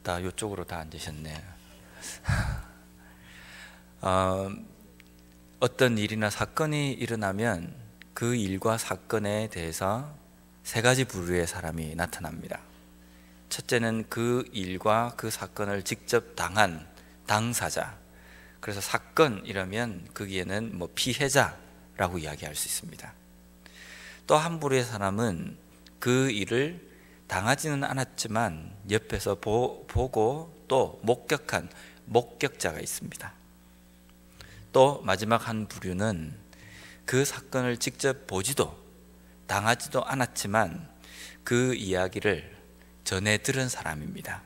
다 이쪽으로 다 앉으셨네. 어떤 일이나 사건이 일어나면 그 일과 사건에 대해서 세 가지 부류의 사람이 나타납니다. 첫째는 그 일과 그 사건을 직접 당한 당사자. 그래서 사건이라면 거기에는 피해자라고 이야기할 수 있습니다. 또 한 부류의 사람은 그 일을 당하지는 않았지만 옆에서 보고 또 목격한 목격자가 있습니다. 또 마지막 한 부류는 그 사건을 직접 보지도 당하지도 않았지만 그 이야기를 전해 들은 사람입니다.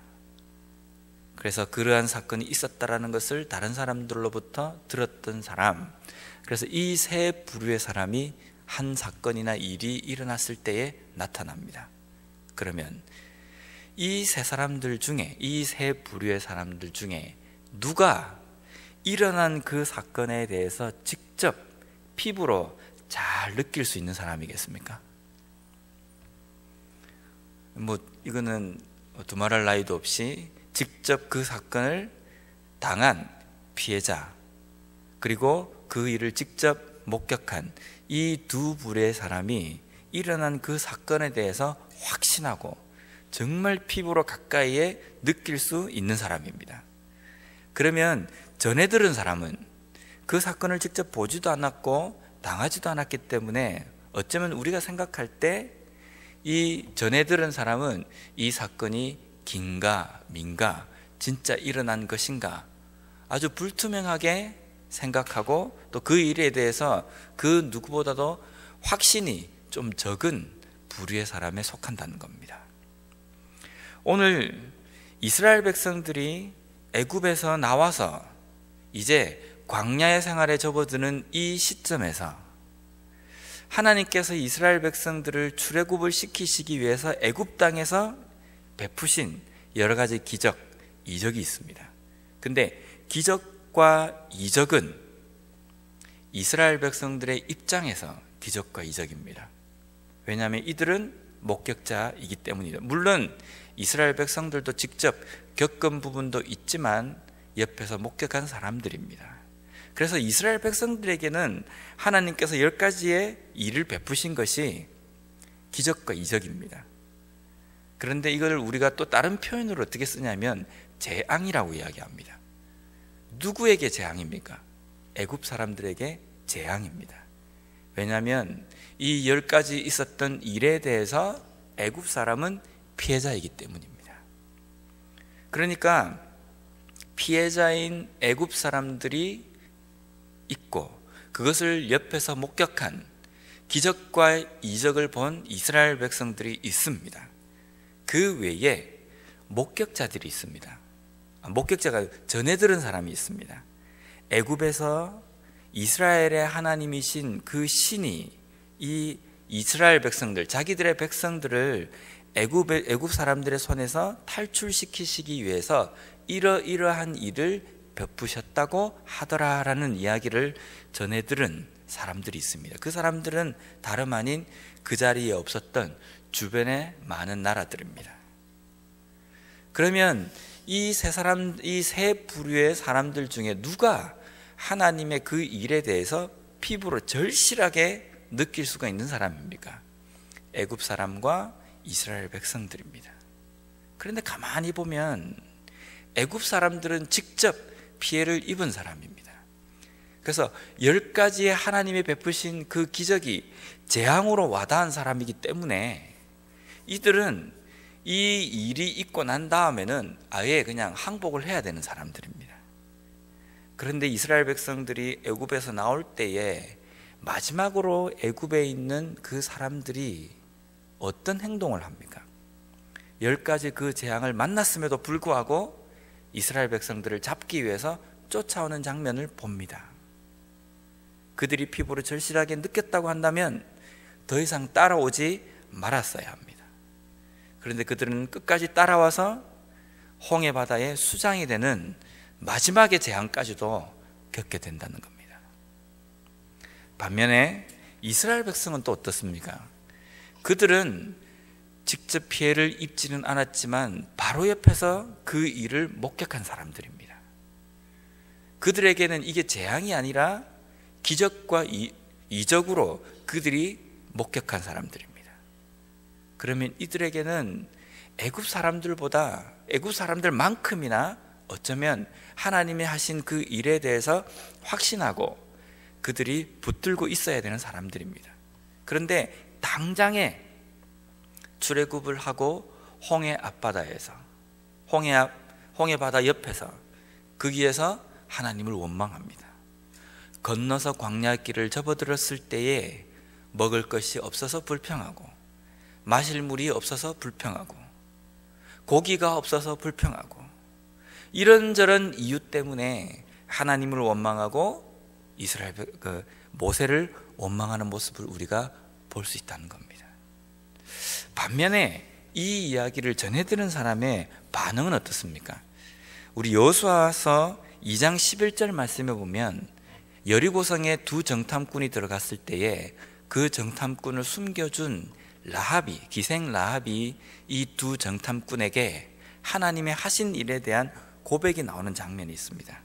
그래서 그러한 사건이 있었다라는 것을 다른 사람들로부터 들었던 사람. 그래서 이 세 부류의 사람이 한 사건이나 일이 일어났을 때에 나타납니다. 그러면 이 세 사람들 중에, 이 세 부류의 사람들 중에 누가 일어난 그 사건에 대해서 직접 피부로 잘 느낄 수 있는 사람이겠습니까? 이거는 두말할 나위도 없이 직접 그 사건을 당한 피해자, 그리고 그 일을 직접 목격한 이 두 부류의 사람이 일어난 그 사건에 대해서 확신하고 정말 피부로 가까이에 느낄 수 있는 사람입니다. 그러면 전해 들은 사람은 그 사건을 직접 보지도 않았고 당하지도 않았기 때문에 어쩌면 우리가 생각할 때 이 전해 들은 사람은 이 사건이 긴가 민가 진짜 일어난 것인가 아주 불투명하게 생각하고 또 그 일에 대해서 그 누구보다도 확신이 좀 적은 부류의 사람에 속한다는 겁니다. 오늘 이스라엘 백성들이 애굽에서 나와서 이제 광야의 생활에 접어드는 이 시점에서 하나님께서 이스라엘 백성들을 출애굽을 시키시기 위해서 애굽 땅에서 베푸신 여러 가지 기적, 이적이 있습니다. 근데 기적과 이적은 이스라엘 백성들의 입장에서 기적과 이적입니다. 왜냐하면 이들은 목격자이기 때문이다. 물론 이스라엘 백성들도 직접 겪은 부분도 있지만 옆에서 목격한 사람들입니다. 그래서 이스라엘 백성들에게는 하나님께서 10가지의 일을 베푸신 것이 기적과 이적입니다. 그런데 이걸 우리가 또 다른 표현으로 어떻게 쓰냐면 재앙이라고 이야기합니다. 누구에게 재앙입니까? 애굽 사람들에게 재앙입니다. 왜냐하면 이 10가지 있었던 일에 대해서 애굽 사람은 피해자이기 때문입니다. 그러니까 피해자인 애굽 사람들이 있고 그것을 옆에서 목격한 기적과 이적을 본 이스라엘 백성들이 있습니다. 그 외에 목격자들이 있습니다. 목격자가 전해 들은 사람이 있습니다. 애굽에서 이스라엘의 하나님이신 그 신이 이 이스라엘 백성들, 자기들의 백성들을 애굽 사람들의 손에서 탈출시키시기 위해서 이러이러한 일을 베푸셨다고 하더라라는 이야기를 전해 들은 사람들이 있습니다. 그 사람들은 다름 아닌 그 자리에 없었던 주변의 많은 나라들입니다. 그러면 이 세 부류의 사람들 중에 누가 하나님의 그 일에 대해서 피부로 절실하게 느낄 수가 있는 사람입니까? 애굽 사람과 이스라엘 백성들입니다. 그런데 가만히 보면 애굽 사람들은 직접 피해를 입은 사람입니다. 그래서 10가지의 하나님이 베푸신 그 기적이 재앙으로 와닿은 사람이기 때문에 이들은 이 일이 있고 난 다음에는 아예 그냥 항복을 해야 되는 사람들입니다. 그런데 이스라엘 백성들이 애굽에서 나올 때에 마지막으로 애굽에 있는 그 사람들이 어떤 행동을 합니까? 10가지 그 재앙을 만났음에도 불구하고 이스라엘 백성들을 잡기 위해서 쫓아오는 장면을 봅니다. 그들이 피부로 절실하게 느꼈다고 한다면 더 이상 따라오지 말았어야 합니다. 그런데 그들은 끝까지 따라와서 홍해 바다에 수장이 되는 마지막의 재앙까지도 겪게 된다는 겁니다. 반면에 이스라엘 백성은 또 어떻습니까? 그들은 직접 피해를 입지는 않았지만 바로 옆에서 그 일을 목격한 사람들입니다. 그들에게는 이게 재앙이 아니라 기적과 이적으로 그들이 목격한 사람들입니다. 그러면 이들에게는 애굽 사람들만큼이나 어쩌면 하나님이 하신 그 일에 대해서 확신하고 그들이 붙들고 있어야 되는 사람들입니다. 그런데 당장에 출애굽을 하고 홍해 앞바다에서 홍해 바다 옆에서 거기에서 하나님을 원망합니다. 건너서 광야길을 접어들었을 때에 먹을 것이 없어서 불평하고 마실 물이 없어서 불평하고 고기가 없어서 불평하고 이런저런 이유 때문에 하나님을 원망하고 이스라엘 모세를 원망하는 모습을 우리가 볼 수 있다는 겁니다. 반면에 이 이야기를 전해드는 사람의 반응은 어떻습니까? 우리 여호수아서 2장 11절 말씀에 보면 여리고성에 두 정탐꾼이 들어갔을 때에 그 정탐꾼을 숨겨준 기생 라합이 이 두 정탐꾼에게 하나님의 하신 일에 대한 고백이 나오는 장면이 있습니다.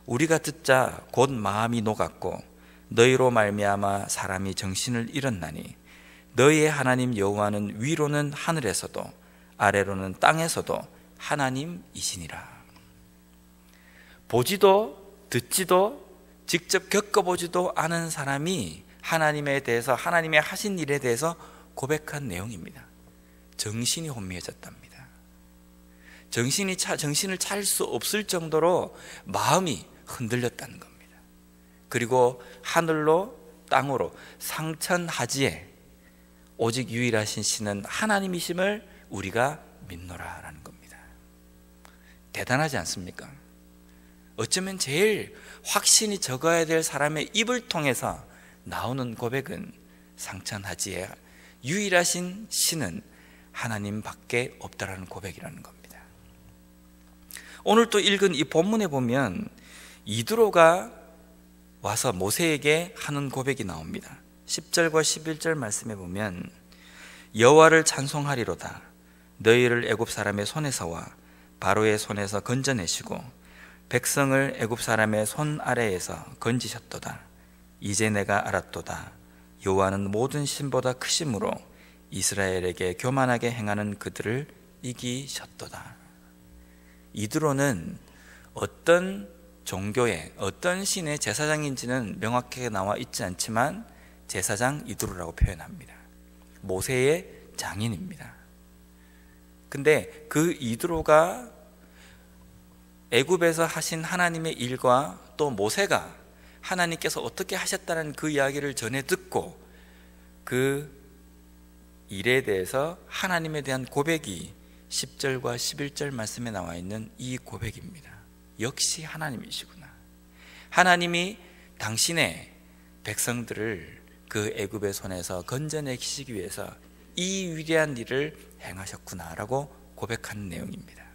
우리가 듣자 곧 마음이 녹았고 너희로 말미암아 사람이 정신을 잃었나니 너희의 하나님 여호와는 위로는 하늘에서도 아래로는 땅에서도 하나님이시니라. 보지도 듣지도 직접 겪어보지도 않은 사람이 하나님에 대해서, 하나님의 하신 일에 대해서 고백한 내용입니다. 정신이 혼미해졌답니다. 정신을 차릴 수 없을 정도로 마음이 흔들렸다는 겁니다. 그리고 하늘로 땅으로 상천하지에 오직 유일하신 신은 하나님이심을 우리가 믿노라라는 겁니다. 대단하지 않습니까? 어쩌면 제일 확신이 적어야 될 사람의 입을 통해서 나오는 고백은 상천하지에 유일하신 신은 하나님밖에 없다라는 고백이라는 겁니다. 오늘 또 읽은 이 본문에 보면 이드로가 와서 모세에게 하는 고백이 나옵니다. 10절과 11절 말씀에 보면 여호와를 찬송하리로다. 너희를 애굽 사람의 손에서와 바로의 손에서 건져내시고 백성을 애굽 사람의 손 아래에서 건지셨도다. 이제 내가 알았도다. 여호와는 모든 신보다 크심으로 이스라엘에게 교만하게 행하는 그들을 이기셨도다. 이드로는 어떤 종교의 어떤 신의 제사장인지는 명확하게 나와 있지 않지만 제사장 이드로라고 표현합니다. 모세의 장인입니다. 근데 그 이드로가 애굽에서 하신 하나님의 일과 또 모세가 하나님께서 어떻게 하셨다는 그 이야기를 전해 듣고 그 일에 대해서 하나님에 대한 고백이 10절과 11절 말씀에 나와 있는 이 고백입니다. 역시 하나님이시구나. 하나님이 당신의 백성들을 그 애굽의 손에서 건져내시기 위해서 이 위대한 일을 행하셨구나라고 고백하는 내용입니다.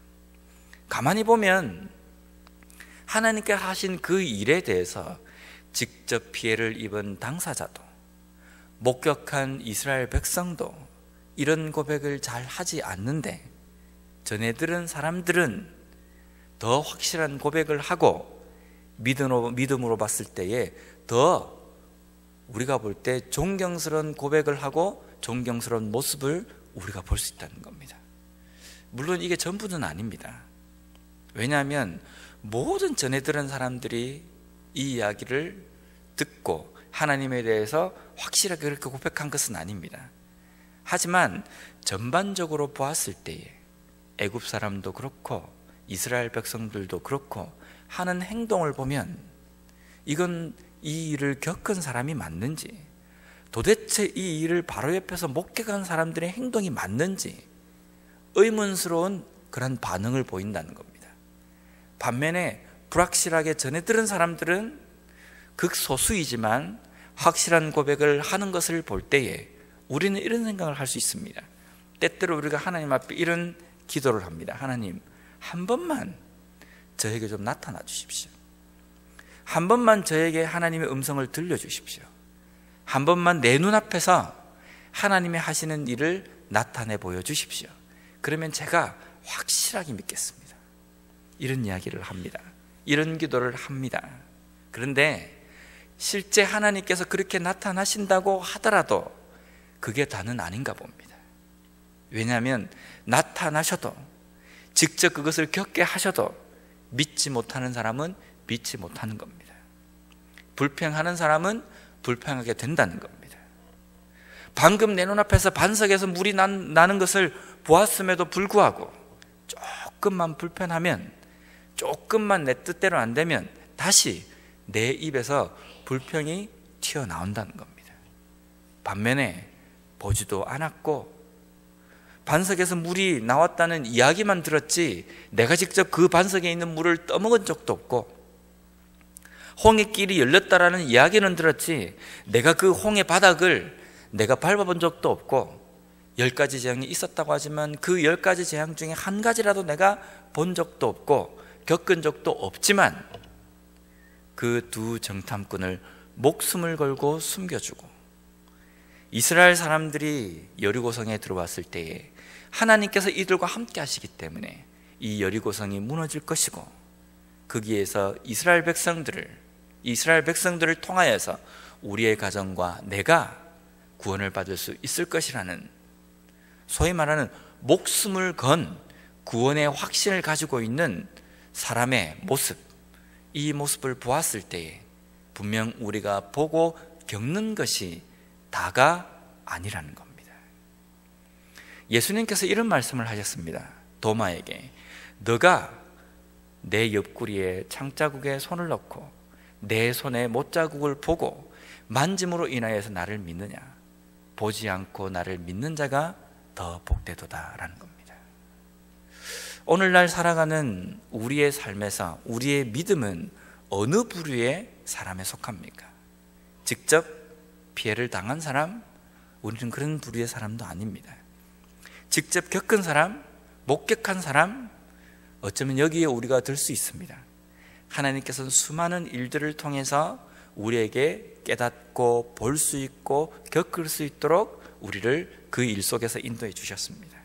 가만히 보면 하나님께 하신 그 일에 대해서 직접 피해를 입은 당사자도 목격한 이스라엘 백성도 이런 고백을 잘 하지 않는데 전해 들은 사람들은 더 확실한 고백을 하고 믿음으로 봤을 때에 더 우리가 볼 때 존경스러운 고백을 하고 존경스러운 모습을 우리가 볼 수 있다는 겁니다. 물론 이게 전부는 아닙니다. 왜냐하면 모든 전해 들은 사람들이 이 이야기를 듣고 하나님에 대해서 확실하게 그렇게 고백한 것은 아닙니다. 하지만 전반적으로 보았을 때에 애굽 사람도 그렇고 이스라엘 백성들도 그렇고 하는 행동을 보면 이건 이 일을 겪은 사람이 맞는지, 도대체 이 일을 바로 옆에서 목격한 사람들의 행동이 맞는지 의문스러운 그런 반응을 보인다는 겁니다. 반면에 불확실하게 전해 들은 사람들은 극소수이지만 확실한 고백을 하는 것을 볼 때에 우리는 이런 생각을 할 수 있습니다. 때때로 우리가 하나님 앞에 이런 기도를 합니다. 하나님, 한 번만 저에게 좀 나타나 주십시오. 한 번만 저에게 하나님의 음성을 들려주십시오. 한 번만 내 눈앞에서 하나님의 하시는 일을 나타내 보여주십시오. 그러면 제가 확실하게 믿겠습니다. 이런 이야기를 합니다. 이런 기도를 합니다. 그런데 실제 하나님께서 그렇게 나타나신다고 하더라도 그게 다는 아닌가 봅니다. 왜냐하면 나타나셔도 직접 그것을 겪게 하셔도 믿지 못하는 사람은 믿지 못하는 겁니다. 불평하는 사람은 불평하게 된다는 겁니다. 방금 내 눈앞에서 반석에서 물이 나는 것을 보았음에도 불구하고 조금만 불편하면, 조금만 내 뜻대로 안 되면 다시 내 입에서 불평이 튀어나온다는 겁니다. 반면에 보지도 않았고 반석에서 물이 나왔다는 이야기만 들었지 내가 직접 그 반석에 있는 물을 떠먹은 적도 없고, 홍해 길이 열렸다라는 이야기는 들었지 내가 그 홍해 바닥을 내가 밟아본 적도 없고, 10가지 재앙이 있었다고 하지만 그 10가지 재앙 중에 한 가지라도 내가 본 적도 없고 겪은 적도 없지만 그 두 정탐꾼을 목숨을 걸고 숨겨주고, 이스라엘 사람들이 여리고성에 들어왔을 때에 하나님께서 이들과 함께 하시기 때문에 이 여리고성이 무너질 것이고, 거기에서 이스라엘 백성들을 통하여서 우리의 가정과 내가 구원을 받을 수 있을 것이라는, 소위 말하는 목숨을 건 구원의 확신을 가지고 있는 사람의 모습, 이 모습을 보았을 때에 분명 우리가 보고 겪는 것이 다가 아니라는 겁니다. 예수님께서 이런 말씀을 하셨습니다. 도마에게, 너가 내 옆구리에 창자국에 손을 넣고 내 손에 못자국을 보고 만짐으로 인하여서 나를 믿느냐? 보지 않고 나를 믿는 자가 더 복되도다 라는 겁니다. 오늘날 살아가는 우리의 삶에서 우리의 믿음은 어느 부류의 사람에 속합니까? 직접 피해를 당한 사람? 우리는 그런 부류의 사람도 아닙니다. 직접 겪은 사람, 목격한 사람, 어쩌면 여기에 우리가 들 수 있습니다. 하나님께서는 수많은 일들을 통해서 우리에게 깨닫고 볼 수 있고 겪을 수 있도록 우리를 그 일 속에서 인도해 주셨습니다.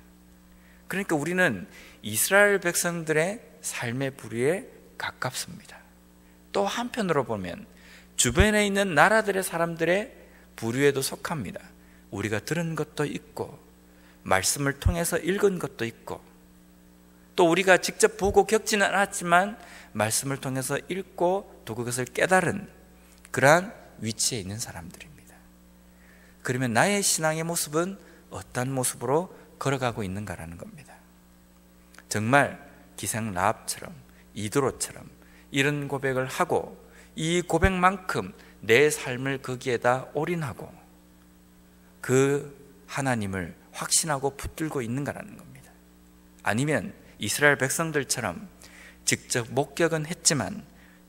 그러니까 우리는 이스라엘 백성들의 삶의 부류에 가깝습니다. 또 한편으로 보면 주변에 있는 나라들의 사람들의 부류에도 속합니다. 우리가 들은 것도 있고 말씀을 통해서 읽은 것도 있고, 또 우리가 직접 보고 겪지는 않았지만 말씀을 통해서 읽고 또 그것을 깨달은 그러한 위치에 있는 사람들입니다. 그러면 나의 신앙의 모습은 어떤 모습으로 걸어가고 있는가라는 겁니다. 정말 기생 라합처럼, 이드로처럼 이런 고백을 하고 이 고백만큼 내 삶을 거기에다 올인하고 그 하나님을 확신하고 붙들고 있는가라는 겁니다. 아니면 이스라엘 백성들처럼 직접 목격은 했지만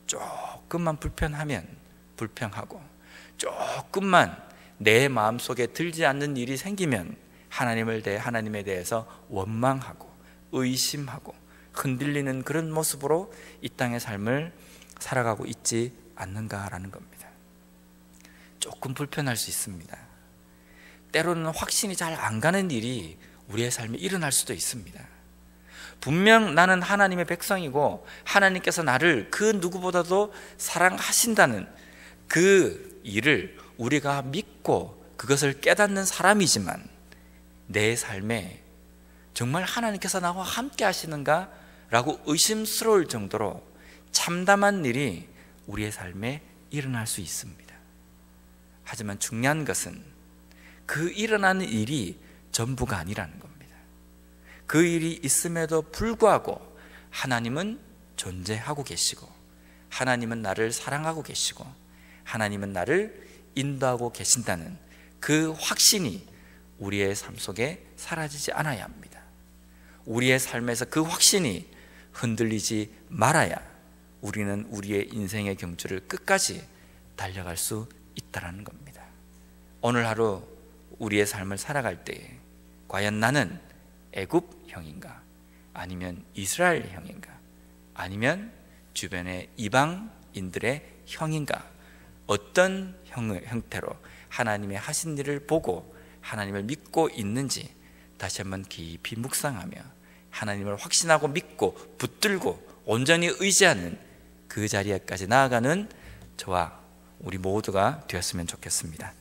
조금만 불편하면 불평하고, 조금만 내 마음속에 들지 않는 일이 생기면 하나님에 대해서 원망하고 의심하고 흔들리는 그런 모습으로 이 땅의 삶을 살아가고 있지 않는가라는 겁니다. 조금 불편할 수 있습니다. 때로는 확신이 잘 안 가는 일이 우리의 삶에 일어날 수도 있습니다. 분명 나는 하나님의 백성이고 하나님께서 나를 그 누구보다도 사랑하신다는 그 일을 우리가 믿고 그것을 깨닫는 사람이지만, 내 삶에 정말 하나님께서 나와 함께 하시는가? 라고 의심스러울 정도로 참담한 일이 우리의 삶에 일어날 수 있습니다. 하지만 중요한 것은 그 일어나는 일이 전부가 아니라는 겁니다. 그 일이 있음에도 불구하고 하나님은 존재하고 계시고, 하나님은 나를 사랑하고 계시고, 하나님은 나를 인도하고 계신다는 그 확신이 우리의 삶 속에 사라지지 않아야 합니다. 우리의 삶에서 그 확신이 흔들리지 말아야 우리는 우리의 인생의 경주를 끝까지 달려갈 수 있다는 겁니다. 오늘 하루 우리의 삶을 살아갈 때에 과연 나는 애굽형인가? 아니면 이스라엘 형인가? 아니면 주변의 이방인들의 형인가? 어떤 형태로 하나님의 하신 일을 보고 하나님을 믿고 있는지 다시 한번 깊이 묵상하며 하나님을 확신하고 믿고 붙들고 온전히 의지하는 그 자리에까지 나아가는 저와 우리 모두가 되었으면 좋겠습니다.